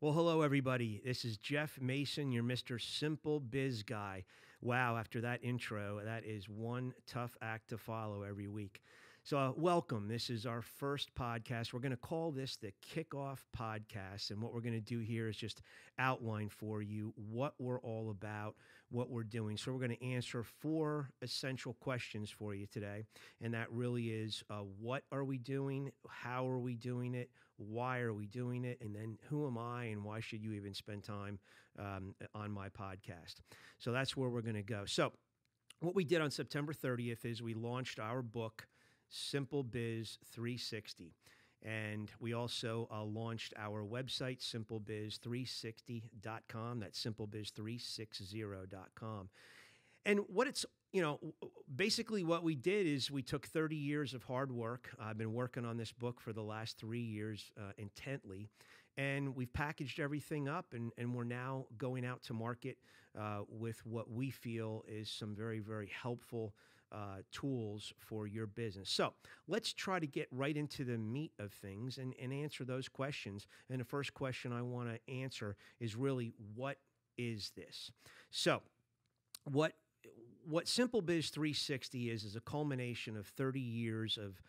Well, hello, everybody. This is Jeff Mason, your Mr. Simple Biz guy. Wow, after that intro, that is one tough act to follow every week. So welcome. This is our first podcast. We're going to call this the Kickoff Podcast. And what we're going to do here is just outline for you what we're all about, what we're doing. So we're going to answer 4 essential questions for you today. And that really is, what are we doing? How are we doing it? Why are we doing it? And then who am I and why should you even spend time on my podcast? So that's where we're going to go. So what we did on September 30th is we launched our book, SimpleBiz360. And we also launched our website, SimpleBiz360.com. That's SimpleBiz360.com. And what it's, basically what we did is we took 30 years of hard work. I've been working on this book for the last 3 years intently, and we've packaged everything up, and we're now going out to market with what we feel is some very, very helpful tools for your business. So let's try to get right into the meat of things and answer those questions. And the first question I want to answer is really, what is this? So what SimpleBiz360 is a culmination of 30 years of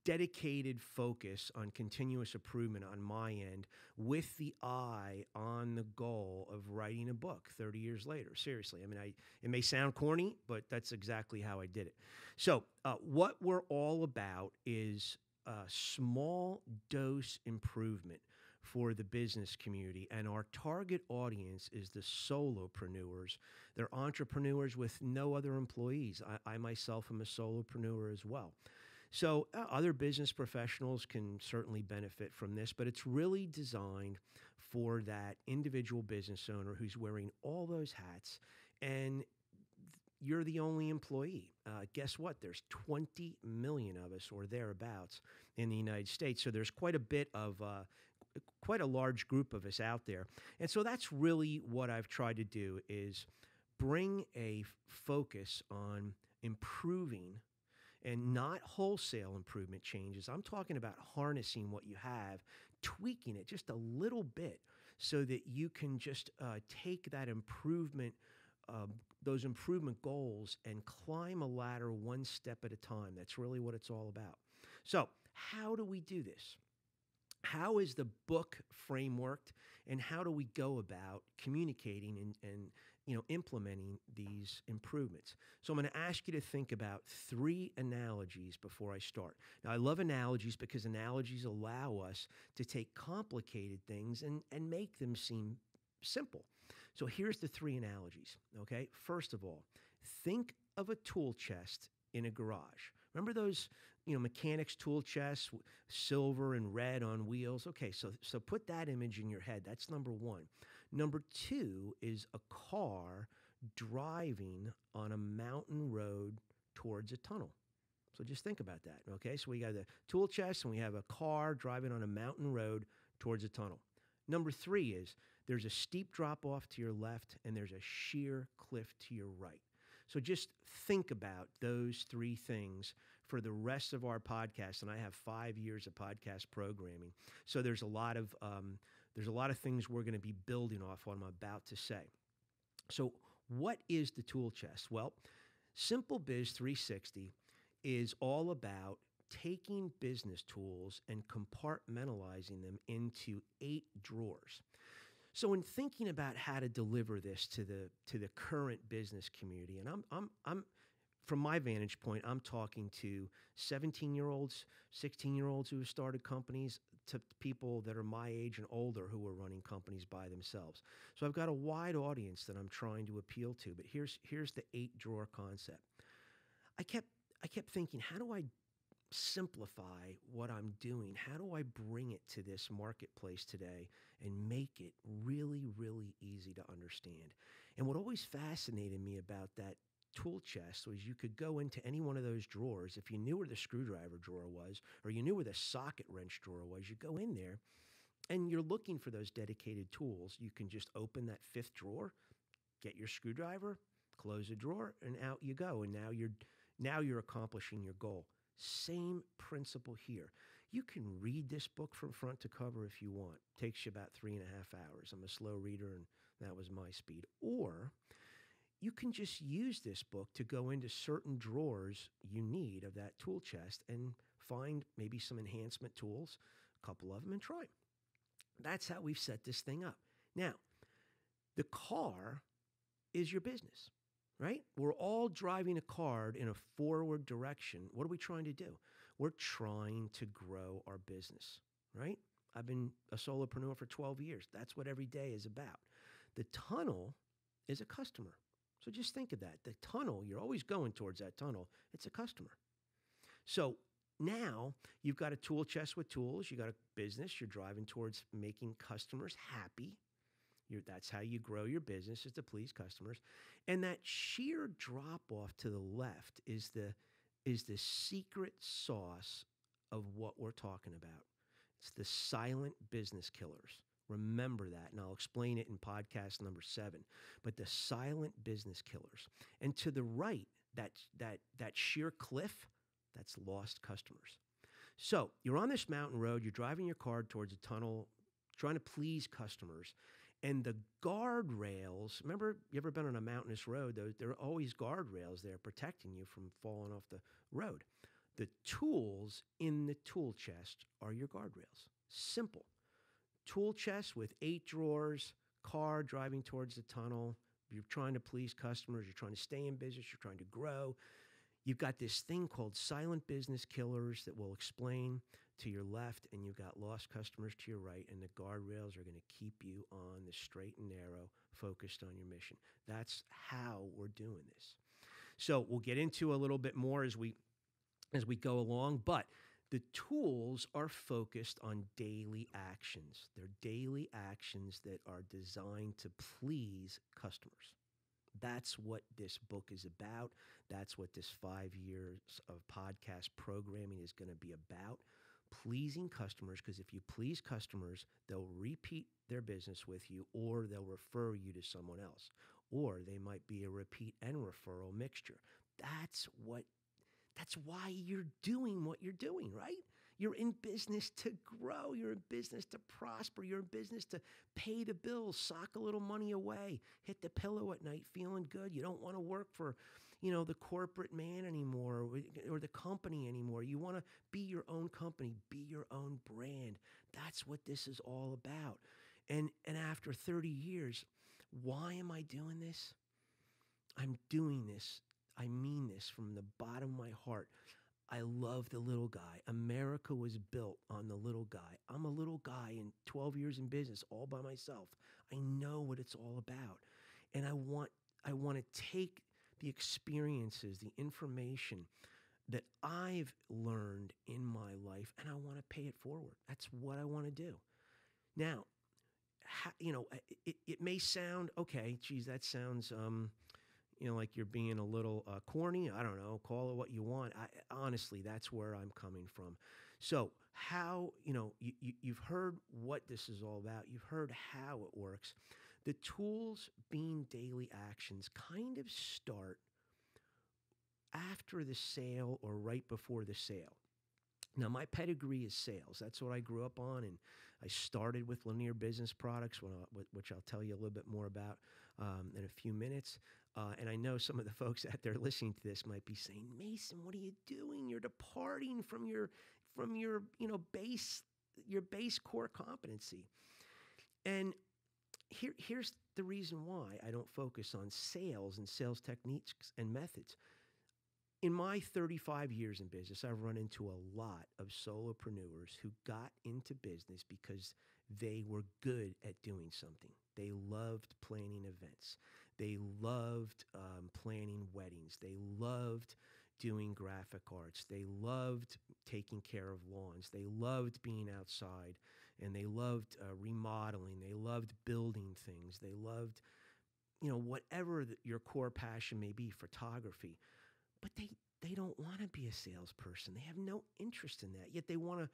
dedicated focus on continuous improvement on my end, with the eye on the goal of writing a book 30 years later. Seriously. I mean, it may sound corny, but that's exactly how I did it. So what we're all about is a small dose improvement for the business community. And our target audience is the solopreneurs. They're entrepreneurs with no other employees. I myself am a solopreneur as well. So other business professionals can certainly benefit from this, but it's really designed for that individual business owner who's wearing all those hats, and you're the only employee. Guess what? There's 20 million of us or thereabouts in the United States. So there's quite a bit of, quite a large group of us out there. And so that's really what I've tried to do, is bring a focus on improving, and not wholesale improvement changes. I'm talking about harnessing what you have, tweaking it just a little bit so that you can just take that improvement, those improvement goals, and climb a ladder one step at a time. That's really what it's all about. So how do we do this? How is the book frameworked, and how do we go about communicating and implementing these improvements? So I'm going to ask you to think about 3 analogies before I start. Now, I love analogies because analogies allow us to take complicated things and make them seem simple. So here's the 3 analogies, okay? First of all, think of a tool chest in a garage. Remember those, mechanics tool chests, silver and red on wheels? Okay, so put that image in your head. That's number 1. Number 2 is a car driving on a mountain road towards a tunnel. So just think about that, okay? So we got the tool chest and we have a car driving on a mountain road towards a tunnel. Number 3 is there's a steep drop off to your left and there's a sheer cliff to your right. So just think about those 3 things for the rest of our podcast. And I have 5 years of podcast programming. So there's a lot of things we're going to be building off what I'm about to say. So what is the tool chest? Well, SimpleBiz360 is all about taking business tools and compartmentalizing them into 8 drawers. So in thinking about how to deliver this to the current business community, and I'm from my vantage point, I'm talking to 17-year-olds, 16-year-olds who have started companies, to people that are my age and older who are running companies by themselves. So I've got a wide audience that I'm trying to appeal to. But here's the 8-drawer concept. I kept thinking, how do I simplify what I'm doing? How do I bring it to this marketplace today and make it really, really easy to understand? And what always fascinated me about that tool chest was you could go into any one of those drawers. If you knew where the screwdriver drawer was, or you knew where the socket wrench drawer was, you go in there and you're looking for those dedicated tools. You can just open that 5th drawer, get your screwdriver, close the drawer, and out you go. And now you're accomplishing your goal. Same principle here. You can read this book from front to cover if you want. Takes you about 3.5 hours. I'm a slow reader, and that was my speed. Or you can just use this book to go into certain drawers you need of that tool chest and find maybe some enhancement tools, a couple of them, and try them. That's how we've set this thing up. Now, the car is your business, right? We're all driving a car in a forward direction. What are we trying to do? We're trying to grow our business, right? I've been a solopreneur for 12 years. That's what every day is about. The tunnel is a customer. So just think of that. The tunnel, you're always going towards that tunnel. It's a customer. So now you've got a tool chest with tools. You got a business. You're driving towards making customers happy. That's how you grow your business, is to please customers. And that sheer drop off to the left is the secret sauce of what we're talking about. It's the silent business killers. Remember that, and I'll explain it in podcast number 7. But the silent business killers. And to the right, that sheer cliff, that's lost customers. So you're on this mountain road. You're driving your car towards a tunnel, trying to please customers. And the guardrails, remember, you ever been on a mountainous road? There are always guardrails there protecting you from falling off the road. The tools in the tool chest are your guardrails. Simple. Tool chest with 8 drawers, car driving towards the tunnel. You're trying to please customers. You're trying to stay in business. You're trying to grow. You've got this thing called silent business killers that we'll explain to your left, and you've got lost customers to your right, and the guardrails are going to keep you on the straight and narrow, focused on your mission. That's how we're doing this. So we'll get into a little bit more as we go along, but the tools are focused on daily actions. They're daily actions that are designed to please customers. That's what this book is about. That's what this 5 years of podcast programming is going to be about. Pleasing customers, because if you please customers, they'll repeat their business with you, or they'll refer you to someone else, or they might be a repeat and referral mixture. That's why you're doing what you're doing, right? You're in business to grow. You're in business to prosper. You're in business to pay the bills, sock a little money away, hit the pillow at night feeling good. You don't want to work for, the corporate man anymore or the company anymore. You want to be your own company, be your own brand. That's what this is all about. And after 30 years, why am I doing this? I'm doing this. I mean this from the bottom of my heart. I love the little guy. America was built on the little guy. I'm a little guy in 12 years in business all by myself. I know what it's all about. And I want to take the experiences, the information that I've learned in my life, and I want to pay it forward. That's what I want to do. Now, it may sound, okay, geez, that sounds, like you're being a little corny. I don't know. Call it what you want. Honestly, that's where I'm coming from. So how, you've heard what this is all about. You've heard how it works. The tools being daily actions kind of start after the sale or right before the sale. Now, my pedigree is sales. That's what I grew up on, and I started with Linear Business Products, which I'll tell you a little bit more about in a few minutes. And I know some of the folks out there listening to this might be saying, Mason, what are you doing? You're departing from your base core competency. And here's the reason why I don't focus on sales and sales techniques and methods. In my 35 years in business, I've run into a lot of solopreneurs who got into business because they were good at doing something. They loved planning events. They loved planning weddings. They loved doing graphic arts. They loved taking care of lawns. They loved being outside, and they loved remodeling. They loved building things. They loved, whatever your core passion may be, photography. But they don't want to be a salesperson. They have no interest in that, yet they want to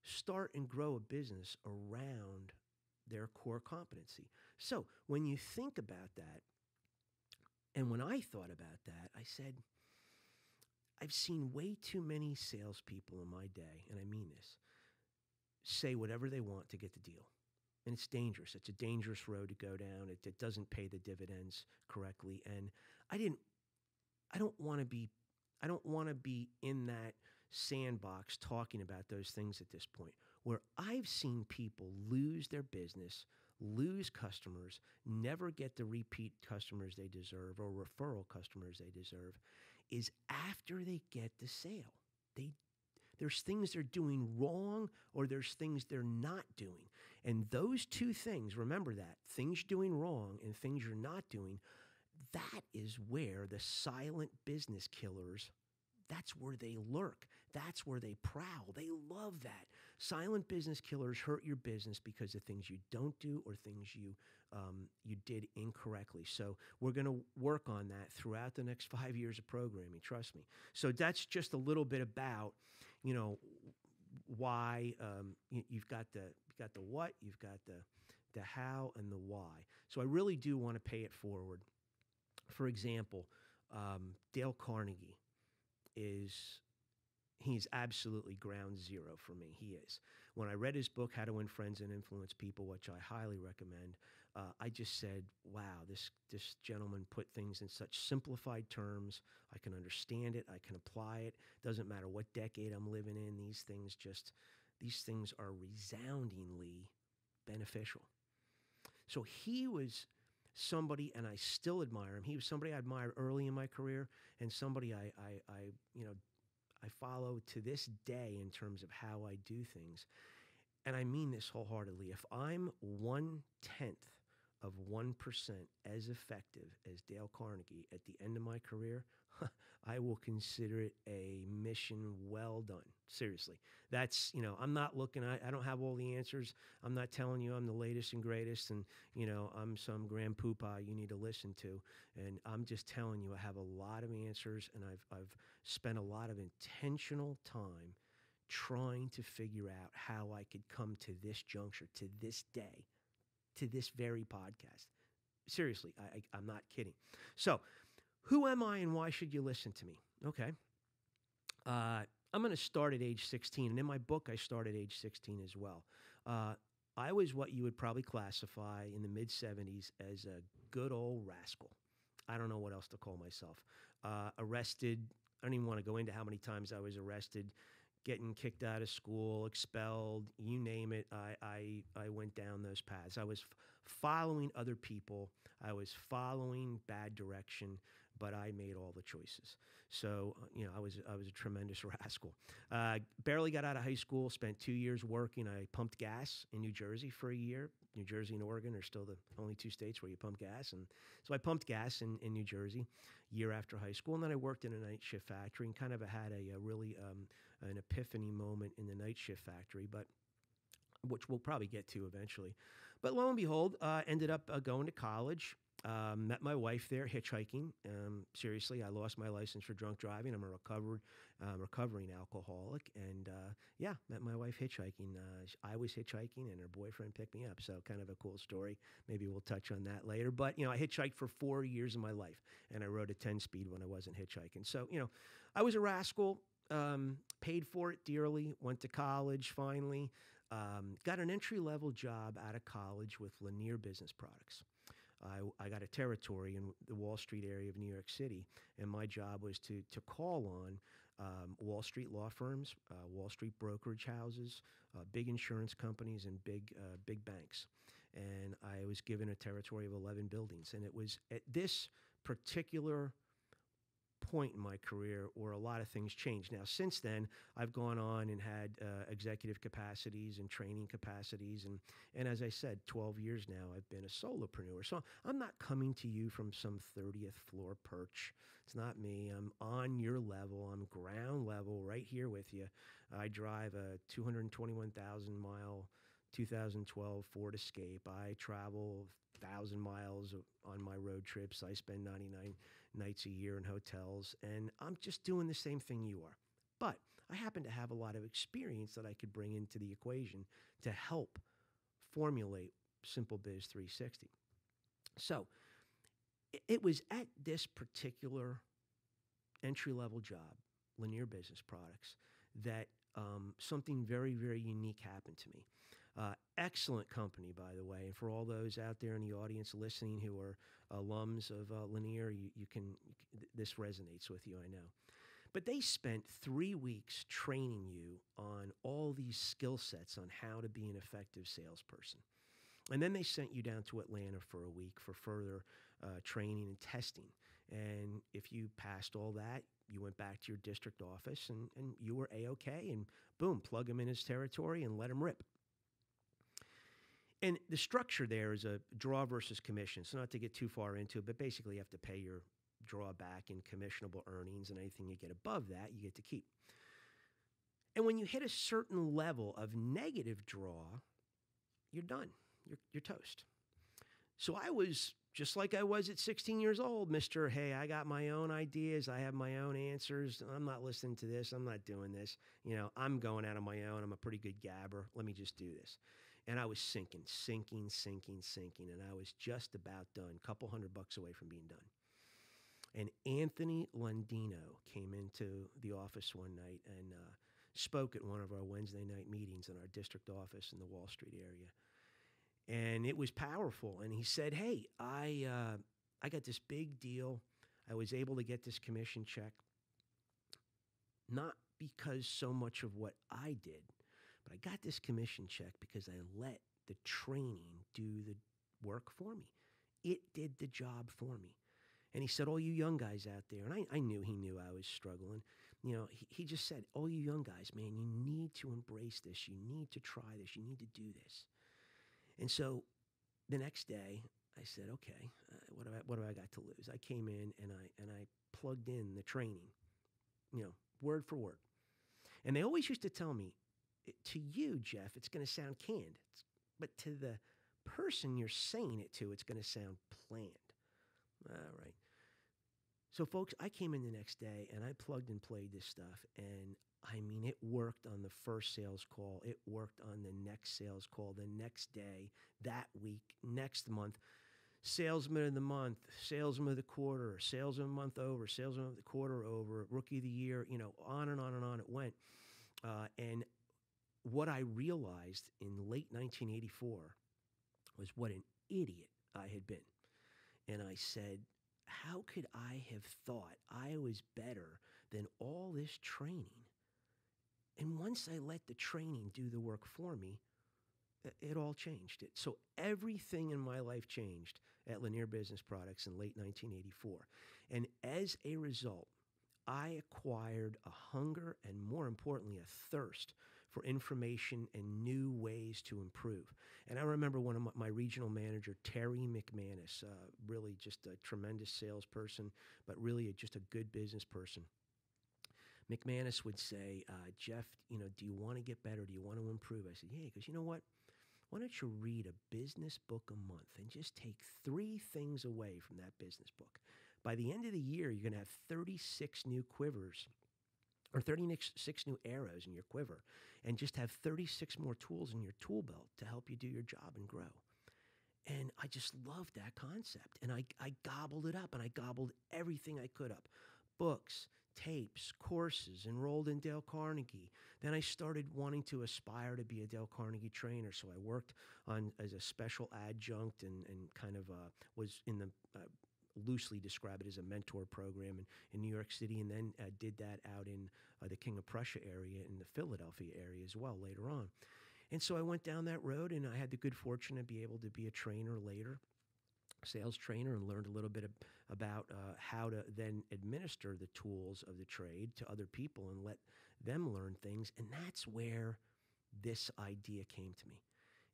start and grow a business around their core competency. So when you think about that, and when I thought about that, I said, I've seen way too many salespeople in my day, and I mean this, say whatever they want to get the deal. And it's dangerous. It's a dangerous road to go down. It doesn't pay the dividends correctly. And I don't want to be in that sandbox talking about those things at this point, where I've seen people lose their business, lose customers, never get the repeat customers they deserve or referral customers they deserve, is after they get the sale. There's things they're doing wrong, or there's things they're not doing. And those two things, remember that, things you're doing wrong and things you're not doing, that is where the silent business killers, that's where they lurk. That's where they prowl. They love that. Silent business killers hurt your business because of things you don't do or things you did incorrectly. So we're going to work on that throughout the next 5 years of programming. Trust me. So that's just a little bit about, why you've got the what, you've got the how, and the why. So I really do want to pay it forward. For example, Dale Carnegie he's absolutely ground zero for me. He is. When I read his book, How to Win Friends and Influence People, which I highly recommend, I just said, wow, this gentleman put things in such simplified terms. I can understand it. I can apply it. Doesn't matter what decade I'm living in. These things are resoundingly beneficial. So he was somebody, and I still admire him. He was somebody I admired early in my career, and somebody I follow to this day in terms of how I do things. And I mean this wholeheartedly. If I'm 1/10 of 1% as effective as Dale Carnegie at the end of my career, I will consider it a mission well done. Seriously. That's, I'm not looking, I don't have all the answers. I'm not telling you I'm the latest and greatest and, I'm some grand poobah you need to listen to. And I'm just telling you I have a lot of answers, and I've spent a lot of intentional time trying to figure out how I could come to this juncture, to this day, to this very podcast. Seriously, I'm not kidding. So, who am I and why should you listen to me? Okay. I'm going to start at age 16. And in my book, I start at age 16 as well. I was what you would probably classify in the mid-'70s as a good old rascal. I don't know what else to call myself. Arrested. I don't even want to go into how many times I was arrested, getting kicked out of school, expelled, you name it. I went down those paths. I was following other people. I was following bad direction, but I made all the choices. So, I was a tremendous rascal. Barely got out of high school, spent 2 years working. I pumped gas in New Jersey for a year. New Jersey and Oregon are still the only two states where you pump gas. And so I pumped gas in New Jersey year after high school. And then I worked in a night shift factory and kind of had a really an epiphany moment in the night shift factory, but which we'll probably get to eventually. But lo and behold, ended up going to college. Met my wife there hitchhiking. Seriously, I lost my license for drunk driving. I'm a recovering alcoholic. And met my wife hitchhiking. I was hitchhiking and her boyfriend picked me up. So kind of a cool story. Maybe we'll touch on that later. But, I hitchhiked for 4 years of my life, and I rode a 10-speed when I wasn't hitchhiking. So, I was a rascal, paid for it dearly, went to college finally, got an entry-level job out of college with Lanier Business Products. I got a territory in the Wall Street area of New York City, and my job was to call on Wall Street law firms, Wall Street brokerage houses, big insurance companies, and big banks. And I was given a territory of 11 buildings. And it was at this particular point in my career where a lot of things changed. Now, since then, I've gone on and had executive capacities and training capacities. And as I said, 12 years now, I've been a solopreneur. So I'm not coming to you from some 30th floor perch. It's not me. I'm on your level. I'm ground level right here with you. I drive a 221,000-mile 2012 Ford Escape. I travel 1,000 miles on my road trips. I spend 99 nights a year in hotels, and I'm just doing the same thing you are. But I happen to have a lot of experience that I could bring into the equation to help formulate SimpleBiz360. So it was at this particular entry-level job, Lanier Business Products, that something very, very unique happened to me. Excellent company, by the way. And for all those out there in the audience listening who are alums of Lanier, this resonates with you, I know. But they spent 3 weeks training you on all these skill sets on how to be an effective salesperson. And then they sent you down to Atlanta for a week for further training and testing. And if you passed all that, you went back to your district office and you were A-OK, and boom, plug him in his territory and let him rip. And the structure there is a draw versus commission. So not to get too far into it, but basically you have to pay your drawback in commissionable earnings, and anything you get above that, you get to keep. And when you hit a certain level of negative draw, you're done. You're toast. So I was just like I was at 16 years old, Mr. Hey, I got my own ideas. I have my own answers. I'm not listening to this. I'm not doing this. I'm going out on my own. I'm a pretty good gabber. Let me just do this. And I was sinking. And I was just about done, a couple $100 away from being done. And Anthony Lundino came into the office one night and spoke at one of our Wednesday night meetings in our district office in the Wall Street area. And it was powerful. And he said, hey, I got this big deal. I was able to get this commission check, not because so much of what I did, but I got this commission check because I let the training do the work for me. It did the job for me. And he said, all you young guys out there, and I knew he knew I was struggling. He just said, all you young guys, man, you need to embrace this. You need to try this. You need to do this. And so the next day I said, okay, what do I got to lose? I came in and I plugged in the training, word for word. And they always used to tell me, to you, Jeff, it's going to sound canned, but to the person you're saying it to, it's going to sound planned. All right. So, folks, I came in the next day and I plugged and played this stuff. And I mean, it worked on the first sales call. It worked on the next sales call, the next day, that week, next month. Salesman of the month, salesman of the quarter, salesman of the month over, salesman of the quarter over, rookie of the year, on and on and on it went. And what I realized in late 1984 was what an idiot I had been. And I said, how could I have thought I was better than all this training? And once I let the training do the work for me, it all changed. So everything in my life changed at Lanier Business Products in late 1984. And as a result, I acquired a hunger and, more importantly, a thirst for information and new ways to improve. And I remember one of my regional manager, Terry McManus, really just a tremendous salesperson, but really just a good business person. McManus would say, Jeff, do you want to get better? Do you want to improve? I said, yeah. He goes, you know what? Why don't you read a business book a month and just take 3 things away from that business book? By the end of the year, you're going to have 36 new quivers or 36 new arrows in your quiver, and just have 36 more tools in your tool belt to help you do your job and grow. And I just loved that concept. And I gobbled it up, and I gobbled everything I could up. Books, tapes, courses, enrolled in Dale Carnegie. Then I started wanting to aspire to be a Dale Carnegie trainer. So I worked on as a special adjunct and kind of was in the loosely describe it as a mentor program in New York City, and then did that out in the King of Prussia area, in the Philadelphia area as well later on. And so I went down that road, and I had the good fortune to be able to be a trainer later, sales trainer, and learned a little bit about how to then administer the tools of the trade to other people and let them learn things. And that's where this idea came to me.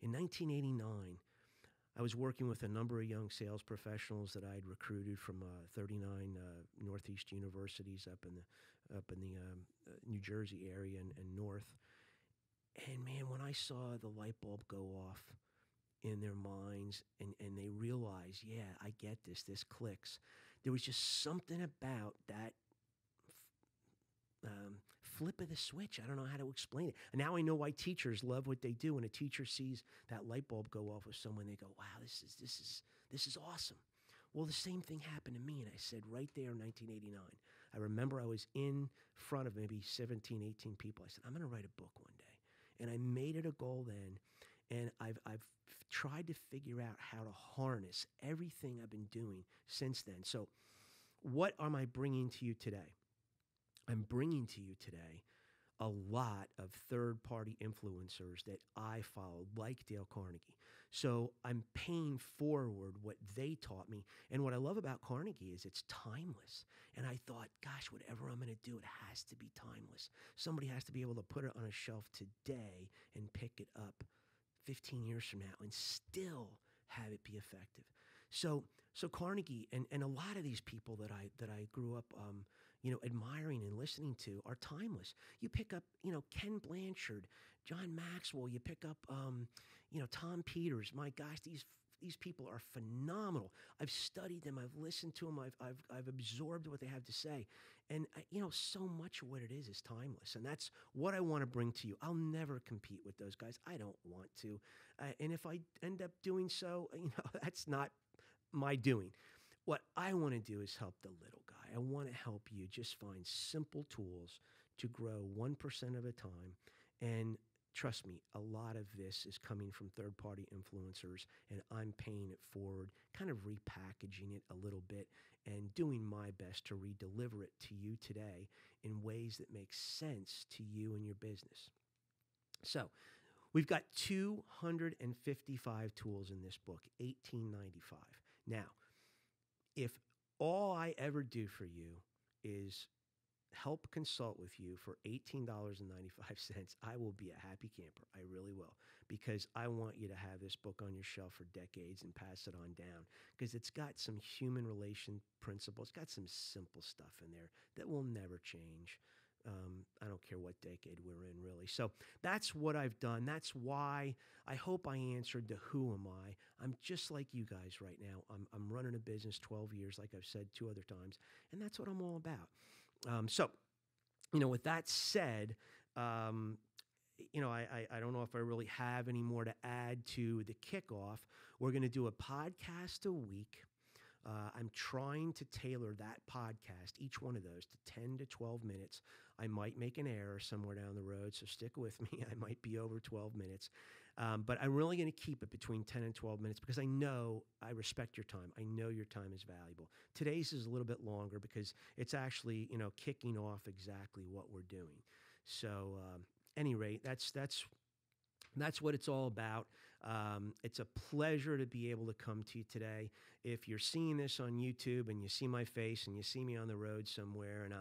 In 1989, I was working with a number of young sales professionals that I had recruited from 39 Northeast universities up in the New Jersey area and north. And man, when I saw the light bulb go off in their minds and they realize, yeah, I get this clicks. There was just something about that flip of the switch. I don't know how to explain it. And now I know why teachers love what they do. When a teacher sees that light bulb go off with someone, they go, wow, this is awesome. Well, the same thing happened to me. And I said right there in 1989, I remember I was in front of maybe 17, 18 people. I said, I'm going to write a book one day. And I made it a goal then. And I've tried to figure out how to harness everything I've been doing since then. So what am I bringing to you today? I'm bringing to you today a lot of third-party influencers that I follow, like Dale Carnegie. So I'm paying forward what they taught me. And what I love about Carnegie is it's timeless. And I thought, gosh, whatever I'm going to do, it has to be timeless. Somebody has to be able to put it on a shelf today and pick it up 15 years from now and still have it be effective. So Carnegie and a lot of these people that I grew up admiring and listening to are timeless. You pick up, Ken Blanchard, John Maxwell, you pick up, Tom Peters. My gosh, these people are phenomenal. I've studied them. I've listened to them. I've absorbed what they have to say. And, so much of what it is timeless. And that's what I want to bring to you. I'll never compete with those guys. I don't want to. And if I end up doing so, that's not my doing. What I want to do is help the little guy. I want to help you just find simple tools to grow 1% at a time. And trust me, a lot of this is coming from third-party influencers, and I'm paying it forward, kind of repackaging it a little bit and doing my best to redeliver it to you today in ways that make sense to you and your business. So we've got 255 tools in this book, $18.95. Now, if all I ever do for you is help consult with you for $18.95, I will be a happy camper. I really will, because I want you to have this book on your shelf for decades and pass it on down, because it's got some human relation principles. It's got some simple stuff in there that will never change. I don't care what decade we're in, really. So that's what I've done. That's why I hope I answered the who am I. I'm just like you guys right now. I'm running a business 12 years, like I've said 2 other times, and that's what I'm all about. So, with that said, I don't know if I really have any more to add to the kickoff. We're going to do a podcast a week. I'm trying to tailor that podcast, each one of those, to 10 to 12 minutes. I might make an error somewhere down the road, so stick with me. I might be over 12 minutes. But I'm really going to keep it between 10 and 12 minutes because I respect your time. I know your time is valuable. Today's is a little bit longer because it's actually, kicking off exactly what we're doing. So, any rate, that's what it's all about. It's a pleasure to be able to come to you today. If you're seeing this on YouTube and you see my face and you see me on the road somewhere and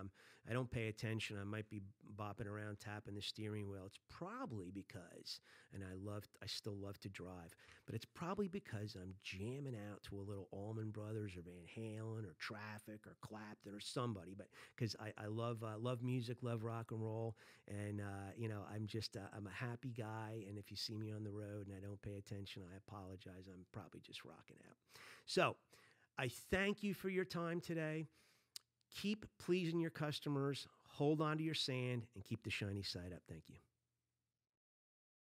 I don't pay attention, I might be bopping around tapping the steering wheel. It's probably because, and I still love to drive, but it's probably because I'm jamming out to a little Allman Brothers or Van Halen or Traffic or Clapton or somebody, but because I love music, love rock and roll, and I'm a happy guy. And if you see me on the road and I don't pay attention, I apologize. I'm probably just rocking out. So I thank you for your time today. Keep pleasing your customers, hold on to your sand, and keep the shiny side up. Thank you.